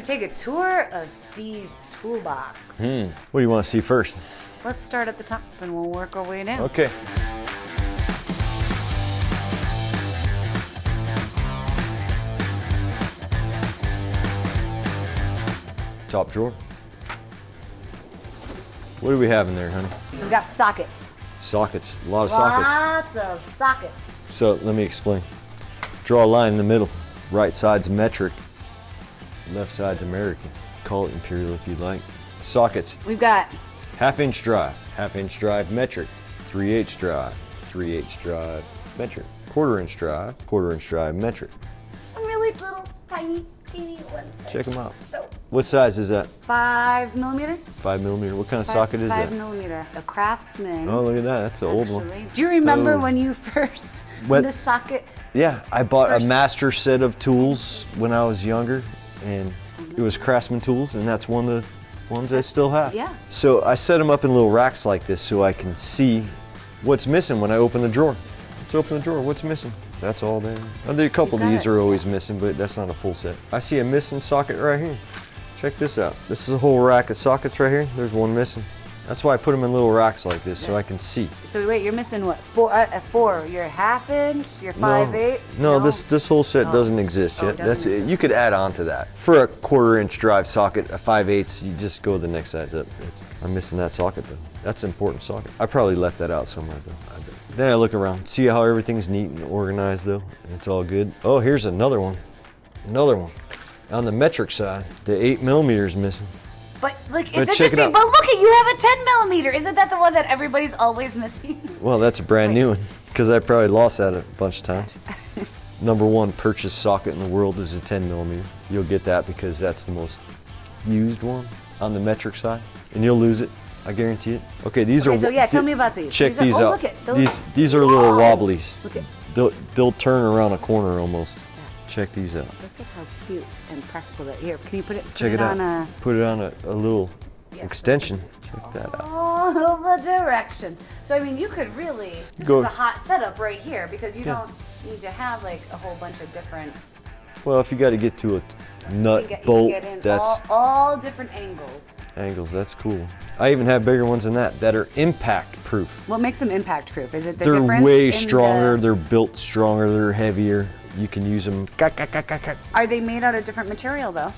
take a tour of Steve's toolbox. What do you want to see first? Let's start at the top and we'll work our way down. Okay. Top drawer. What do we have in there, honey? So we've got sockets. Sockets, a lot of sockets. Lots of sockets. So let me explain. Draw a line in the middle. Right side's metric, left side's American. Call it imperial if you'd like. Sockets. We've got half-inch drive metric, 3/8 drive, 3/8 drive metric, quarter-inch drive metric. some really little tiny, teeny ones. Check them out. So What size is that? 5 millimeter. 5 millimeter. What kind of socket is that? 5 millimeter. A Craftsman. Oh, look at that. That's an old one. Do you remember Oh. when you first What? the socket? Yeah, I bought First- a master set of tools when I was younger, and it was Craftsman tools, and that's one of the ones I still have. Yeah. So I set them up in little racks like this so I can see what's missing when I open the drawer. Let's open the drawer. What's missing? That's all there. There are a couple of got these it, are always missing, but that's not a full set. I see a missing socket right here. Check this out. This is a whole rack of sockets right here. There's one missing. That's why I put them in little racks like this so I can see. So wait, you're missing what? Four. You're 1/2 inch. You're 5/8. No, this whole set doesn't exist Oh, yet. it doesn't That's it. exist. You could add on to that. For a 1/4 inch drive socket, a 5/8, you just go the next size up. I'm missing that socket though. That's an important socket. I probably left that out somewhere though. I bet. Then I look around, see how everything's neat and organized though, and it's all good. Oh, here's another one. Another one. On the metric side, the 8 millimeter is missing. But like, But it's check it interesting. out. But look at you have a 10 millimeter. Isn't that the one that everybody's always missing? Well, that's a brand new one because I probably lost that a bunch of times. Number one purchased socket in the world is a 10 millimeter. You'll get that because that's the most used one on the metric side, and you'll lose it. I guarantee it. Okay, these are. So yeah, tell me about these. Check These are- these oh, out. look at those. These are little Whoa. wobblies. Look at They'll turn around a corner almost. Check these out. look at how cute and practical that. Here, can you put it? Check it on out. Put it on a little extension. Check that out. all the directions. So I mean, you could really. This Go- is a hot setup right here because you Yeah. don't need to have like a whole bunch of different. Well, if you got to get to a nut You can bolt, get in that's all different angles. angles. That's cool. I even have bigger ones than that are impact proof. What makes them impact proof? Is it the They're difference way in stronger. the- They're built stronger. They're heavier. You can use them. Are they made out of different material though?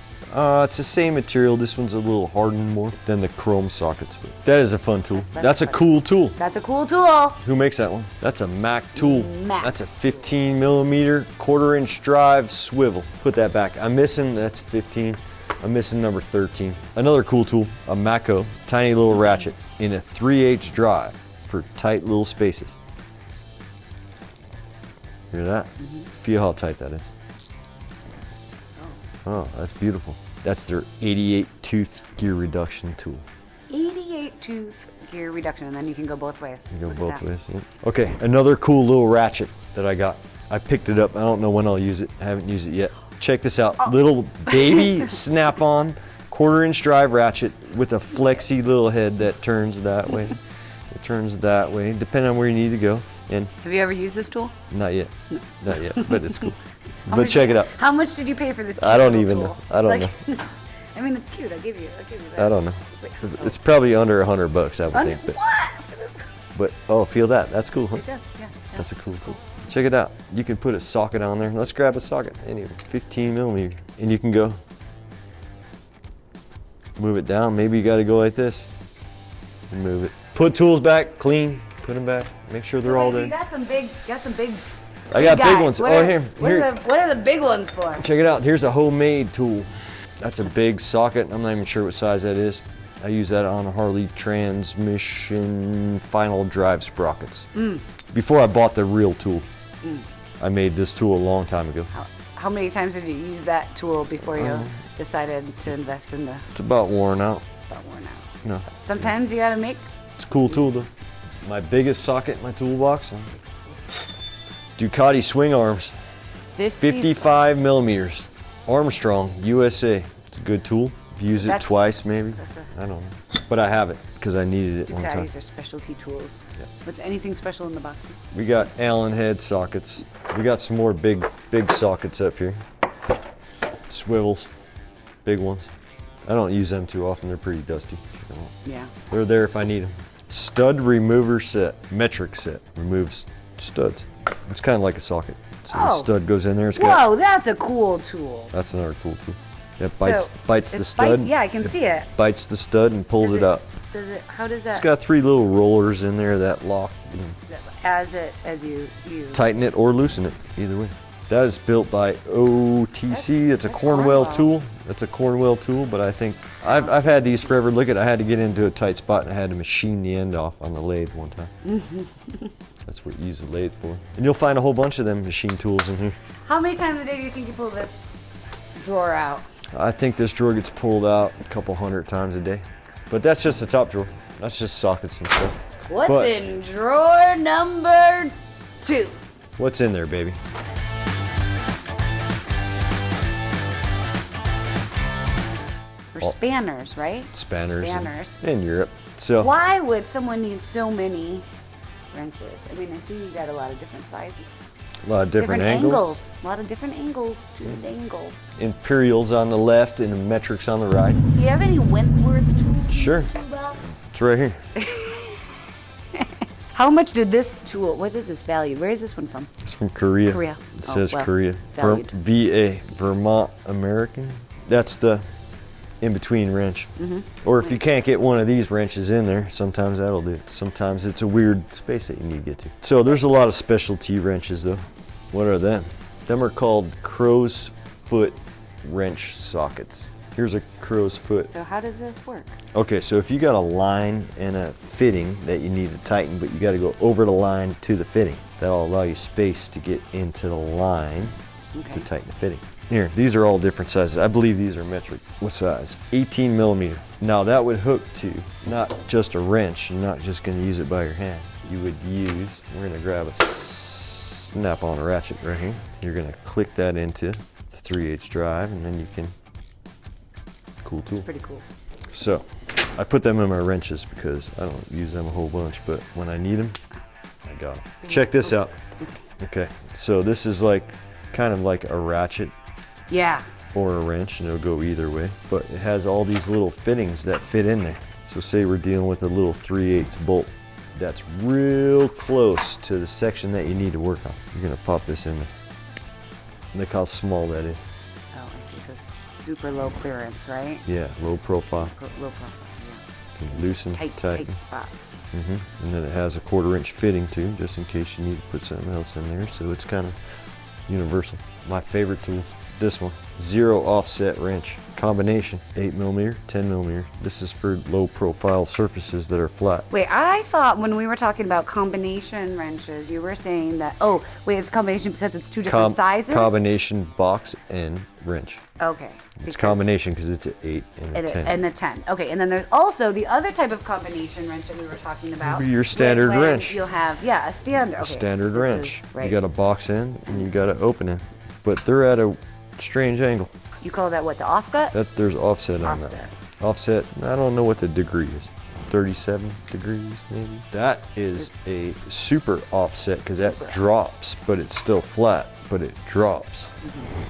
It's the same material. This one's a little hardened more than the chrome sockets. But that is a fun tool. That's a fun. cool tool. That's a cool tool. Who makes that one? That's a Mac tool. Mac. That's a 15 millimeter, 1/4 inch drive swivel. Put that back. I'm missing, that's 15. I'm missing number 13. Another cool tool, a Maco, tiny little ratchet in a 3/8 drive for tight little spaces. Hear that? Feel how tight that is. Oh, that's beautiful. That's their 88 tooth gear reduction tool. 88 tooth gear reduction, and then you can go both ways. You go Look at both that. ways. Yeah. Okay, another cool little ratchet that I got. I picked it up. I don't know when I'll use it. I haven't used it yet. Check this out. Little baby snap-on 1/4 inch drive ratchet with a flexy little head that turns that way. It turns that way, depending on where you need to go. And Have you ever used this tool? not yet. Not yet, but it's cool. How But much- check it out. How much did you pay for this? I don't cute even little know. tool? I don't know. I mean, it's cute. I'll give you that. I don't know. Wait, It's probably under $100, I would Under- think. But, what? but oh, feel that. That's cool, huh? It does, yeah. That's a cool tool. Check it out. You can put a socket on there. Let's grab a socket. Anyway, 15 millimeter. And you can go move it down. Maybe you got to go like this and move it. Put tools back, clean, put them back. Make sure they're all You there. got some big. I got guys. big ones. What Oh, are- here. What are the big ones for? Check it out. Here's a homemade tool. That's a big socket. I'm not even sure what size that is. I use that on a Harley transmission final drive sprockets. Before I bought the real tool, I made this tool a long time ago. How many times did you use that tool before you decided to invest in the It's about worn out. about worn out? No, Sometimes you gotta make. it's a cool tool though. My biggest socket in my toolbox, Ducati swing arms, 55 millimeters. Armstrong, USA. It's a good tool. If you use it That's- twice maybe, I don't know. But I have it because I needed it one time. Ducatis are specialty tools. What's anything special in the boxes? We got Allen head sockets. We got some more big sockets up here. Swivels. big ones. I don't use them too often. They're pretty dusty. Yeah. They're there if I need them. Stud remover set, metric set, removes studs. It's kind of like a socket. So the stud goes in there. It's got, Whoa, that's a cool tool. that's another cool tool. It So, bites the stud. Yeah, I can see it. Bites the stud and pulls it out. Does it? How does that? It's got 3 little rollers in there that lock. As you Tighten it or loosen it, either way. That is built by OTC. It's a that's Cornwell Cornwell. tool. It's a Cornwell tool, but I think I've had these forever. Look at, I had to get into a tight spot and I had to machine the end off on the lathe one time. That's what you use the lathe for. And you'll find a whole bunch of them machine tools in here. How many times a day do you think you pull this drawer out? I think this drawer gets pulled out a couple 100 times a day. But that's just the top drawer. That's just sockets and stuff. What's But- in drawer number 2? What's in there, baby? For spanners, right? Spanners. Spanners. In Europe. So Why would someone need so many wrenches? I mean, I see you got a lot of different sizes. a lot of different angles. A lot of different angles to the angle. Imperials on the left and metrics on the right. Do you have any Wentworth tools? Sure. Toolbox? It's right here. How much did this tool, what is this value? Where is this one from? It's from Korea. Korea. It Oh, says well, Korea. valued. VA, Vermont American. That's the in-between wrench. Or if you can't get one of these wrenches in there, sometimes that'll do. Sometimes it's a weird space that you need to get to. So there's a lot of specialty wrenches though. What are them? Them are called crow's foot wrench sockets. Here's a crow's foot. So how does this work? Okay, so if you got a line and a fitting that you need to tighten, but you got to go over the line to the fitting, that'll allow you space to get into the line to tighten the fitting. Here, these are all different sizes. I believe these are metric. What size? 18 millimeter. Now that would hook to not just a wrench. You're not just going to use it by your hand. You would use, we're going to grab a snap-on ratchet right here. You're going to click that into the 3/8 drive, and then you can, cool tool. It's pretty cool. So, I put them in my wrenches because I don't use them a whole bunch, but when I need them, I got them. Check this out. Okay, so this is like, kind of like a ratchet Yeah. or a wrench, and it'll go either way, but it has all these little fittings that fit in there. So say we're dealing with a little 3/8 bolt that's real close to the section that you need to work on. You're gonna pop this in there. Look how small that is. Oh, I see. So super low clearance, right? Yeah, low profile. Low profile, yeah. Can loosen, tighten. Tight spots. And then it has a 1/4 inch fitting too, just in case you need to put something else in there. So it's kind of universal. My favorite tools, this one, 0 offset wrench, combination, 8 millimeter, 10 millimeter. This is for low profile surfaces that are flat. Wait, I thought when we were talking about combination wrenches, you were saying that, oh, wait, it's a combination because it's two different sizes? Combination box and wrench. Okay. It's combination because it's an 8 and a 10. And a 10. Okay, and then there's also the other type of combination wrench that we were talking about. Your standard when wrench. You'll have, yeah, a standard. Okay, Standard this wrench. is- right. You got a box end and you got an open end, but they're at a strange angle. You call that what, the offset? That there's offset on Offset. that. Offset. I don't know what the degree is. 37 degrees maybe. That is a super offset because that drops, but it's still flat, but it drops.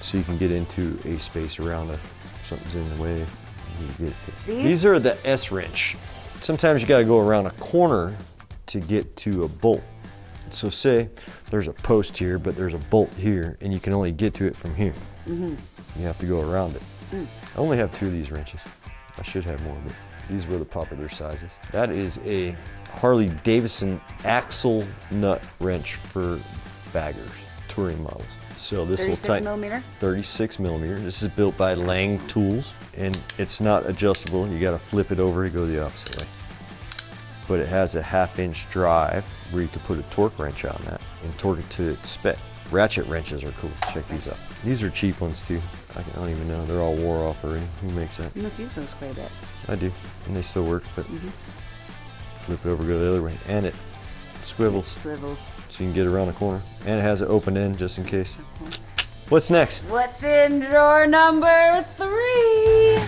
So you can get into a space around it. Something's in the way. You get to. These are the S wrench. Sometimes you got to go around a corner to get to a bolt. So say there's a post here, but there's a bolt here, and you can only get to it from here. You have to go around it. I only have 2 of these wrenches. I should have more, but these were the popular sizes. That is a Harley Davidson axle nut wrench for baggers, touring models. So this will 36 tighten. millimeter? 36 millimeter. This is built by Lang Tools, and it's not adjustable. You got to flip it over to go the opposite way. But it has a 1/2 inch drive where you can put a torque wrench on that and torque it to its spec. Ratchet wrenches are cool. Check these out. These are cheap ones too. I don't even know. They're all wore off already. Who makes that? You must use those quite a bit. I do, and they still work. But flip it over, go the other way, and it swivels, Swivels. so you can get around the corner. And it has an open end just in case. What's next? What's in drawer number 3?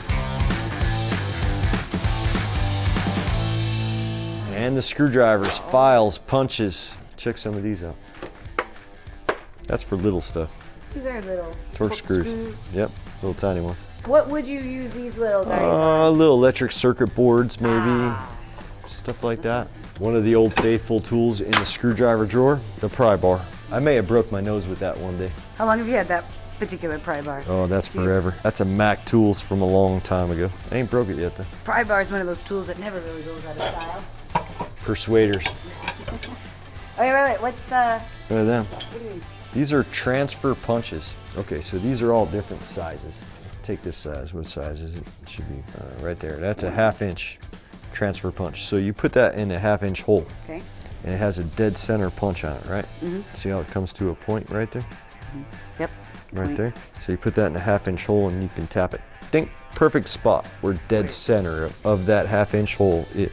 And the screwdrivers, files, punches. Check some of these out. That's for little stuff. These are little Torque screws. Yep, little tiny ones. What would you use these little guys on? Little electric circuit boards, maybe. Ah. Stuff like that. One of the old faithful tools in the screwdriver drawer, the pry bar. I may have broke my nose with that one day. How long have you had that particular pry bar? Oh, that's forever. That's a Mac Tools from a long time ago. I ain't broke it yet though. Pry bar is one of those tools that never really goes out of style. Persuaders. Wait. What's Look at them. what are these? These are transfer punches. Okay, so these are all different sizes. Let's take this size. What size is it? It should be right there. That's a 1/2 inch transfer punch. So you put that in a 1/2 inch hole. Okay. And it has a dead center punch on it, right? Mm-hmm. See how it comes to a point right there? Yep. Right Point. there. So you put that in a 1/2 inch hole and you can tap it. Ding, perfect spot where dead Right. center of that 1/2 inch hole is.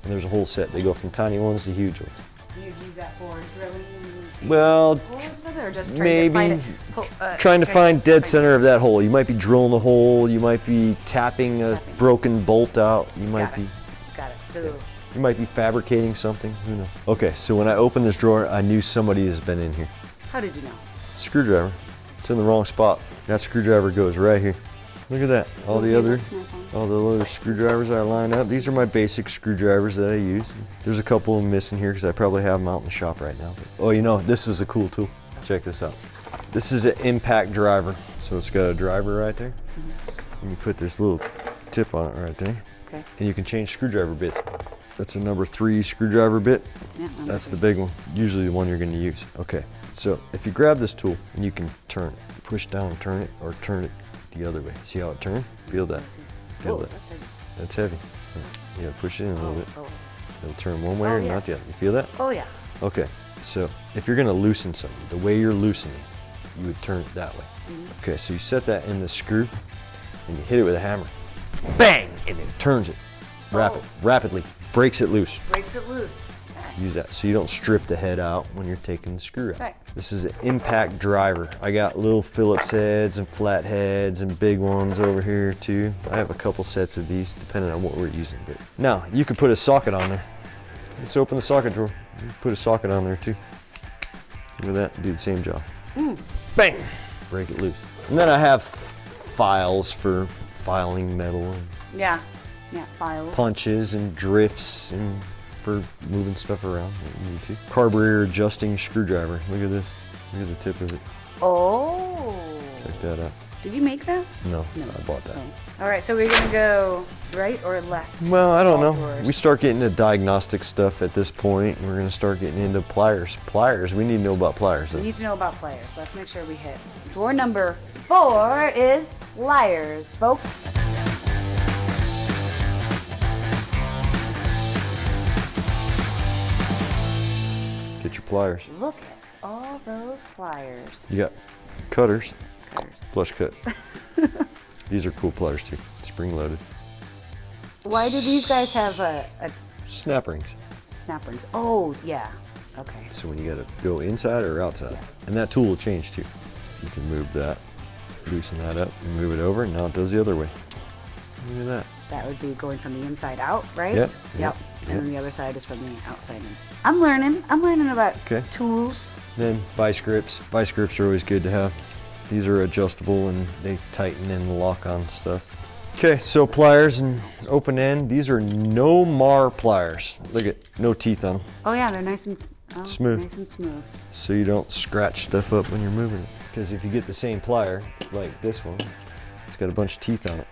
And there's a whole set. They go from tiny ones to huge ones. You use that for drilling? Well, holes or just trying maybe to find it, trying to find dead center of that hole. You might be drilling a hole. You might be tapping a Tapping. broken bolt out. You might Got be. it. Got it. So You might be fabricating something. Who knows? Okay, so when I opened this drawer, I knew somebody has been in here. how did you know? Screwdriver. It's in the wrong spot. That screwdriver goes right here. Look at that. All the other screwdrivers I line up. These are my basic screwdrivers that I use. There's a couple of them missing here because I probably have them out in the shop right now. Oh, you know, this is a cool tool. Check this out. This is an impact driver. So it's got a driver right there. And you put this little tip on it right there. Okay. And you can change screwdriver bits. That's a number 3 screwdriver bit. Yeah, That's the big one, usually the one you're going to use. Okay, so if you grab this tool and you can turn it, push down and turn it, or turn it the other way. See how it turns? Feel that. Feel Whoa, that. that's heavy. That's heavy. You gotta push it in a little bit. Oh. It'll turn one way Oh, or yeah. not the other. You feel that? Oh yeah. Okay, so if you're gonna loosen something, the way you're loosening, you would turn it that way. Okay, so you set that in the screw and you hit it with a hammer. Bang! And it turns it rapidly, breaks it loose. Breaks it loose. Use that so you don't strip the head out when you're taking the screw out. Right. This is an impact driver. I got little Phillips heads and flat heads and big ones over here too. I have a couple sets of these depending on what we're using. But now you could put a socket on there. Let's open the socket drawer. You can put a socket on there too. Look at that, do the same job. Bang! Break it loose. And then I have files for filing metal and Yeah. Yeah. Files. punches and drifts and for moving stuff around if you need to. Carburetor adjusting screwdriver. Look at this. Look at the tip of it. Oh. Check that out. Did you make that? No, No. I bought that. Oh. All right. So we're gonna go right or left? Well, I don't Small know. drawers. We start getting into diagnostic stuff at this point. We're going to start getting into pliers. Pliers, we need to know about pliers. We Though. need to know about pliers. Let's make sure we hit. Drawer number 4 is pliers, folks. Get your pliers. Look at all those pliers. You got cutters, Cutters. flush cut. These are cool pliers too, spring loaded. Why do these guys have a Snap rings. snap rings? Oh, yeah. Okay. So when you got to go inside or outside. And that tool will change too. You can move that, loosen that up, and move it over, and now it does the other way. Look at that. That would be going from the inside out, right? Yep, Yep. yep, And then yep. the other side is from the outside in. I'm learning. I'm learning about Okay. tools. Then vice grips. Vice grips are always good to have. These are adjustable and they tighten and lock on stuff. Okay, so pliers and open end. These are no mar pliers. Look at, no teeth on them. Oh yeah, they're nice and Smooth. Nice and smooth. So you don't scratch stuff up when you're moving it. Because if you get the same plier, like this one, it's got a bunch of teeth on it.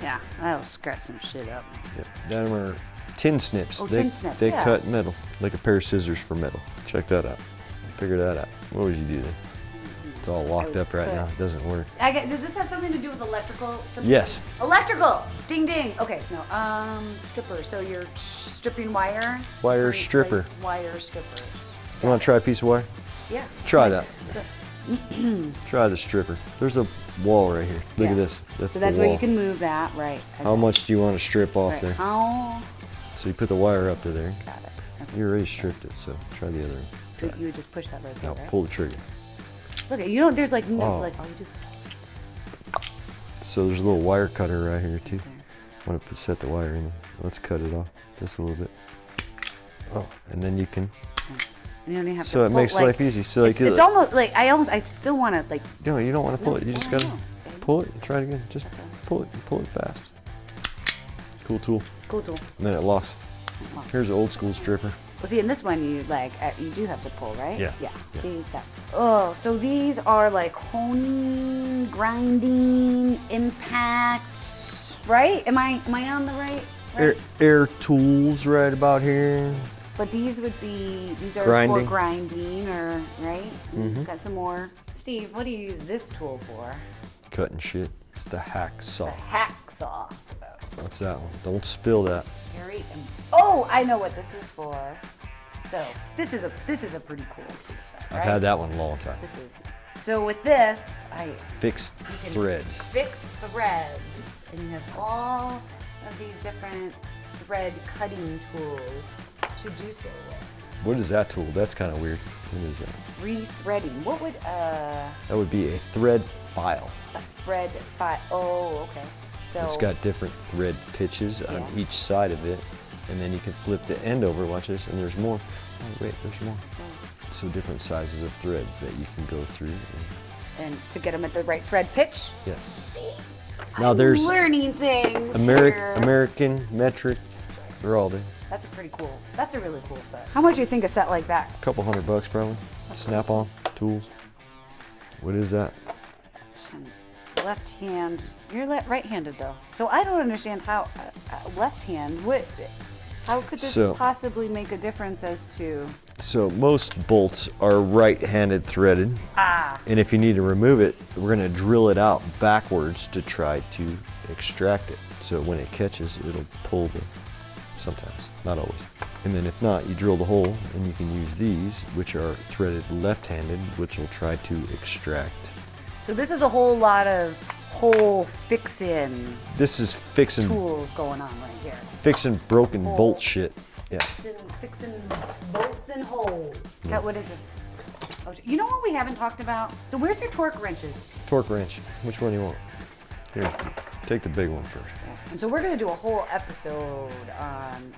Yeah, that'll scratch some shit up. Yep. Them are tin snips. Oh, they tin snips, they yeah. cut metal, like a pair of scissors for metal. Check that out. Figure that out. What would you do then? It's all locked I up right could. now. It doesn't work. Does this have something to do with electrical? Something? Yes. Electrical! Ding ding! Okay, no, stripper. So you're stripping wire? Wire Like stripper. wire strippers. You want to try a piece of wire? Yeah. Try that. So, Try the stripper. There's a wall right here. Look Yeah. at this. That's so the that's wall. where you can move that, right? How much do you want to strip off Right. there? How? So you put the wire up to there. Got it. Okay. You already stripped it, so try the other one. So you would just push that right there, Now right? pull the trigger. Look, you don't. There's like no, Oh. like you just. So there's a little wire cutter right here too. Okay. Want to set the wire in there. Let's cut it off just a little bit. Oh, and then you can. You don't even have So to it pull, makes like, life easy. So like it's almost like I still want to like. no, you don't want to pull it. You just no, gotta no. Pull it and try it again. Just pull it fast. Cool tool. Cool tool. And then it locks. Here's an old school stripper. Well, see, in this one, you you do have to pull, right? Yeah. Yeah. See, so these are like honing, grinding, impact, right? Am I on the right? Air tools right about here. But these are grinding. for grinding, or right? Mm-hmm. Got some more. Steve, what do you use this tool for? Cutting shit. It's the hack saw. The hacksaw. What's that one? Don't spill that. Oh, I know what this is for. So this is a pretty cool tool set, right? I've had that one a long time. So with this, Fixed threads. Fix threads, and you have all of these different thread cutting tools to do so with. What is that tool? That's kind of weird. What is that? Rethreading. What would That would be a thread file. a thread file? Oh, okay. So It's got different thread pitches on each side of it, and then you can flip the end over. Watch this, and there's more. Oh wait, there's more. So different sizes of threads that you can go through. and to get them at the right thread pitch. Yes. See, Now I'm there's learning things here. American, metric, they're all there. That's a pretty cool. That's a really cool set. How much do you think a set like that? A couple $100 probably. Snap-on tools. What is that? Left hand. You're right-handed though, so I don't understand how left hand. How could this possibly make a difference as to? So most bolts are right-handed threaded. And if you need to remove it, we're going to drill it out backwards to try to extract it. So when it catches, it'll pull sometimes, not always. And then if not, you drill the hole and you can use these, which are threaded left-handed, which will try to extract. So this is a whole lot of hole fixing. This is fixing tools going on right here. Fixing broken bolt shit. Yeah. Fixing bolts and holes. Yeah. What is this? Oh, you know what we haven't talked about? So where's your torque wrenches? Torque wrench. Which one do you want? Here, take the big one first. Yeah. And so we're going to do a whole episode on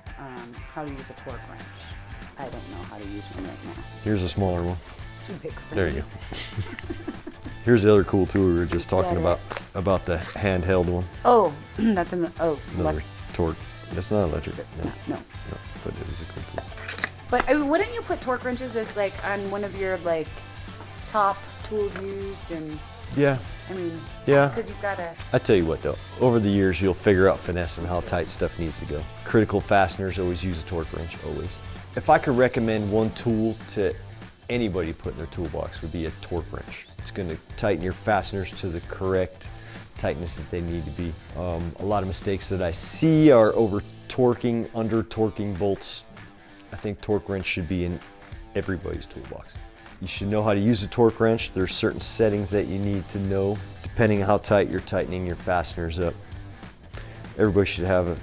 how to use a torque wrench. I don't know how to use one right now. Here's a smaller one. It's too big for me. There you go. Here's the other cool tool we were just talking about the handheld one. Oh, that's another torque. That's not electric. No, but it is a cool tool. But wouldn't you put torque wrenches as like on one of your like top tools used? And yeah. I mean, yeah. Because you've got to. I tell you what though, over the years you'll figure out finesse and how tight stuff needs to go. Critical fasteners always use a torque wrench, always. If I could recommend one tool to anybody put in their toolbox, would be a torque wrench. It's going to tighten your fasteners to the correct tightness that they need to be. A lot of mistakes that I see are over torquing, under torquing bolts. I think torque wrench should be in everybody's toolbox. You should know how to use a torque wrench. There's certain settings that you need to know depending on how tight you're tightening your fasteners up. Everybody should have a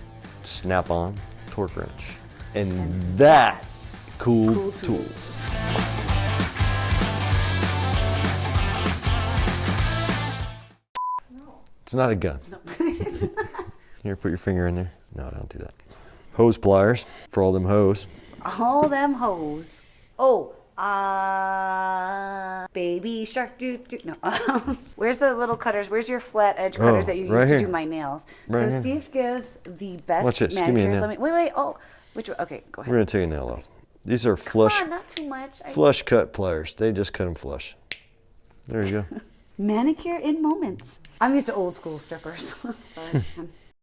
snap-on torque wrench. And that's cool tools. It's not a gun. No. Here, put your finger in there. No, don't do that. Hose pliers for all them hose. All them hose. Oh, baby shark doo. No. Where's the little cutters? Where's your flat edge cutters that you use to do my nails? Right so Steve gives the best Watch this. manicures. Give me a nail. Wait. Oh, which one? Okay, go ahead. We're gonna take a nail off. These are flush. Come on, not too much. Flush cut pliers. They just cut them flush. There you go. Manicure in moments. I'm used to old school strippers. Sorry.